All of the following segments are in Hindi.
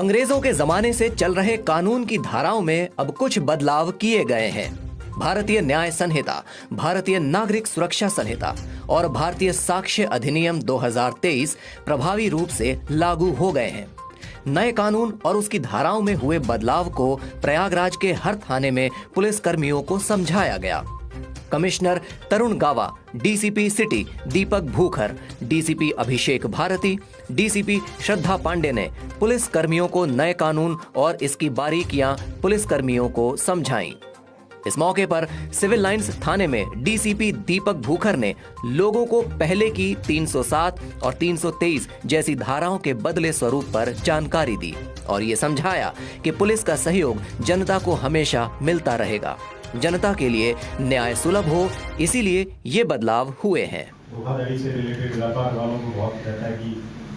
अंग्रेजों के जमाने से चल रहे कानून की धाराओं में अब कुछ बदलाव किए गए हैं। भारतीय न्याय संहिता, भारतीय नागरिक सुरक्षा संहिता और भारतीय साक्ष्य अधिनियम 2023 प्रभावी रूप से लागू हो गए हैं। नए कानून और उसकी धाराओं में हुए बदलाव को प्रयागराज के हर थाने में पुलिस कर्मियों को समझाया गया। कमिश्नर तरुण गावा, डीसीपी सिटी दीपक भूखर, डीसीपी अभिषेक भारती, डीसीपी श्रद्धा पांडे ने पुलिस कर्मियों को नए कानून और इसकी बारीकियां पुलिस कर्मियों को समझाईं। इस मौके पर सिविल लाइंस थाने में डीसीपी दीपक भूखर ने लोगों को पहले की 307 और 323 जैसी धाराओं के बदले स्वरूप पर जानकारी दी और ये समझाया कि पुलिस का सहयोग जनता को हमेशा मिलता रहेगा। जनता के लिए न्याय सुलभ हो, इसीलिए ये बदलाव हुए हैं। धोखाधड़ी से रिलेटेड व्यापार वालों को बहुत कहता है कि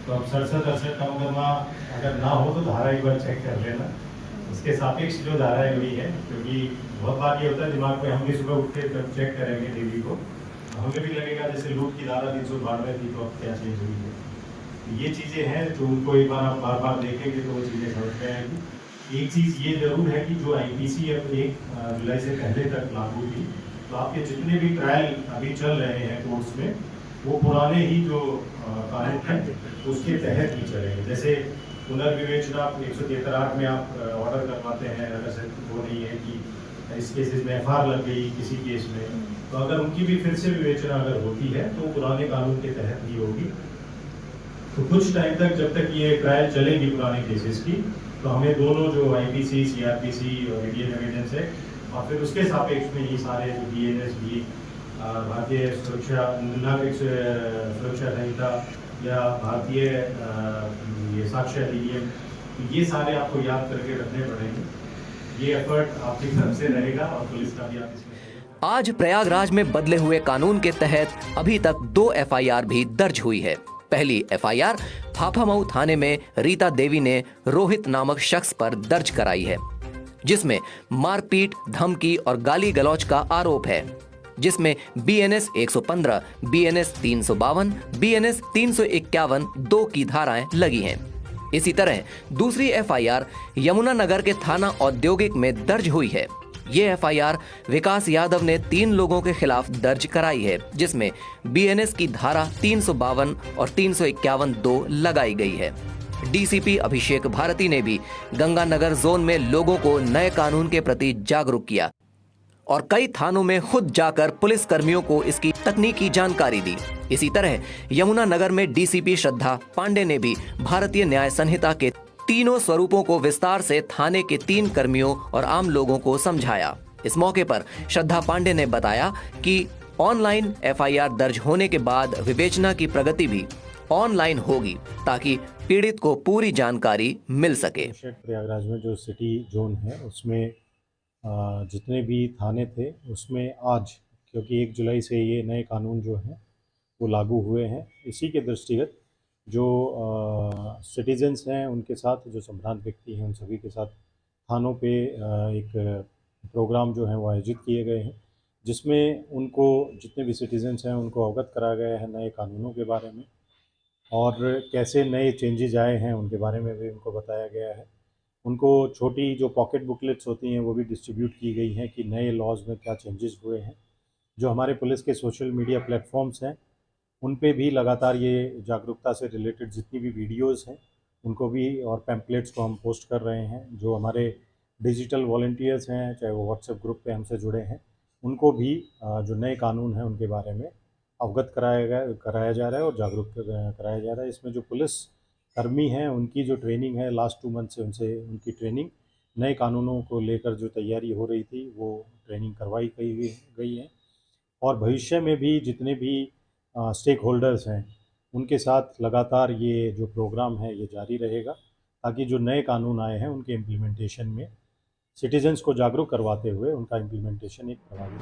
तो अब 67-68 का मुकदमा अगर ना हो तो धारा एक बार चेक कर लेना, उसके सापेक्ष जो धारा है वही है। क्योंकि बहुत बार ये होता है दिमाग में, हम भी सुबह उठ के जब चेक करेंगे डेली को, हमें भी लगेगा जैसे लूट की धारा 392 थी तो अब क्या चेंज हुई है। ये चीज़ें हैं जो उनको एक बार आप बार बार देखेंगे तो वो चीज़ें समझ में आएंगी। एक चीज़ ये जरूर है कि जो आईपीसी अब 1 जुलाई से पहले तक लागू थी, तो आपके जितने भी ट्रायल अभी चल रहे हैं कोर्ट्स में, वो पुराने ही जो कानून है उसके तहत ही चलेंगे। जैसे पुनर्विवेचना 173(8) में आप ऑर्डर करवाते हैं, अगर वो नहीं है कि इस केसेस में एफआईआर लग गई किसी केस में, तो अगर उनकी भी फिर से विवेचना अगर होती है तो पुराने कानून के तहत ही होगी। तो कुछ टाइम तक, जब तक ये ट्रायल चलेगी पुराने केसेस की, तो हमें दोनों जो आईपीसी, सीआरपीसी और इंडियन एविडेंस है और फिर उसके सापेक्ष में ये सारे जो बीएनएस भी, भारतीय सुरक्षा नागरिक सुरक्षा संहिता या भारतीय ये साक्ष्य अधिनियम, ये सारे आपको याद करके रखने पड़ेंगे। ये एफर्ट आपकी तरफ से रहेगा और पुलिस का भी आप इसमें। आज प्रयागराज में बदले हुए कानून के तहत अभी तक 2 एफआईआर भी दर्ज हुई है। पहली एफआईआर फाफामऊ थाने में रीता देवी ने रोहित नामक शख्स पर दर्ज कराई है, जिसमें मारपीट, धमकी और गाली गलौज का आरोप है, जिसमें बीएनएस 115, बीएनएस 352, बीएनएस 351 2 की धाराएं लगी हैं। इसी तरह दूसरी एफआईआर यमुनानगर के थाना औद्योगिक में दर्ज हुई है। ये एफआईआर विकास यादव ने 3 लोगों के खिलाफ दर्ज कराई है, जिसमें बीएनएस की धारा 352 और 351 2 लगाई गई है। डीसीपी अभिषेक भारती ने भी गंगानगर जोन में लोगों को नए कानून के प्रति जागरूक किया और कई थानों में खुद जाकर पुलिस कर्मियों को इसकी तकनीकी जानकारी दी। इसी तरह यमुनानगर में डीसीपी श्रद्धा पांडे ने भी भारतीय न्याय संहिता के तीनों स्वरूपों को विस्तार से थाने के 3 कर्मियों और आम लोगों को समझाया। इस मौके पर श्रद्धा पांडे ने बताया कि ऑनलाइन एफआईआर दर्ज होने के बाद विवेचना की प्रगति भी ऑनलाइन होगी, ताकि पीड़ित को पूरी जानकारी मिल सके। प्रयागराज में जो सिटी जोन है उसमें जितने भी थाने थे उसमें आज, क्योंकि 1 जुलाई से ये नए कानून जो हैं वो लागू हुए हैं, इसी के दृष्टिगत जो सिटीजन्स हैं उनके साथ, जो संभ्रांत व्यक्ति हैं उन सभी के साथ थानों पे एक प्रोग्राम जो है वो आयोजित किए गए हैं, जिसमें उनको, जितने भी सिटीजन्स हैं उनको अवगत कराया गया है नए कानूनों के बारे में और कैसे नए चेंजेज आए हैं उनके बारे में भी उनको बताया गया है। उनको छोटी जो पॉकेट बुकलेट्स होती हैं वो भी डिस्ट्रीब्यूट की गई हैं कि नए लॉज में क्या चेंजेस हुए हैं। जो हमारे पुलिस के सोशल मीडिया प्लेटफॉर्म्स हैं उन पे भी लगातार ये जागरूकता से रिलेटेड जितनी भी वीडियोस हैं उनको भी और पैम्पलेट्स को हम पोस्ट कर रहे हैं। जो हमारे डिजिटल वॉलंटियर्स हैं, चाहे वो व्हाट्सएप ग्रुप पे हमसे जुड़े हैं, उनको भी जो नए कानून हैं उनके बारे में अवगत कराया जा रहा है और जागरूक कराया जा रहा है। इसमें जो पुलिस कर्मी हैं उनकी जो ट्रेनिंग है, लास्ट 2 मंथ से उनकी ट्रेनिंग नए कानूनों को लेकर जो तैयारी हो रही थी वो ट्रेनिंग करवाई गई है और भविष्य में भी जितने भी स्टेक होल्डर्स हैं उनके साथ लगातार ये जो प्रोग्राम है ये जारी रहेगा, ताकि जो नए कानून आए हैं उनके इम्प्लीमेंटेशन में सिटीजन्स को जागरूक करवाते हुए उनका इम्प्लीमेंटेशन एक प्रभावी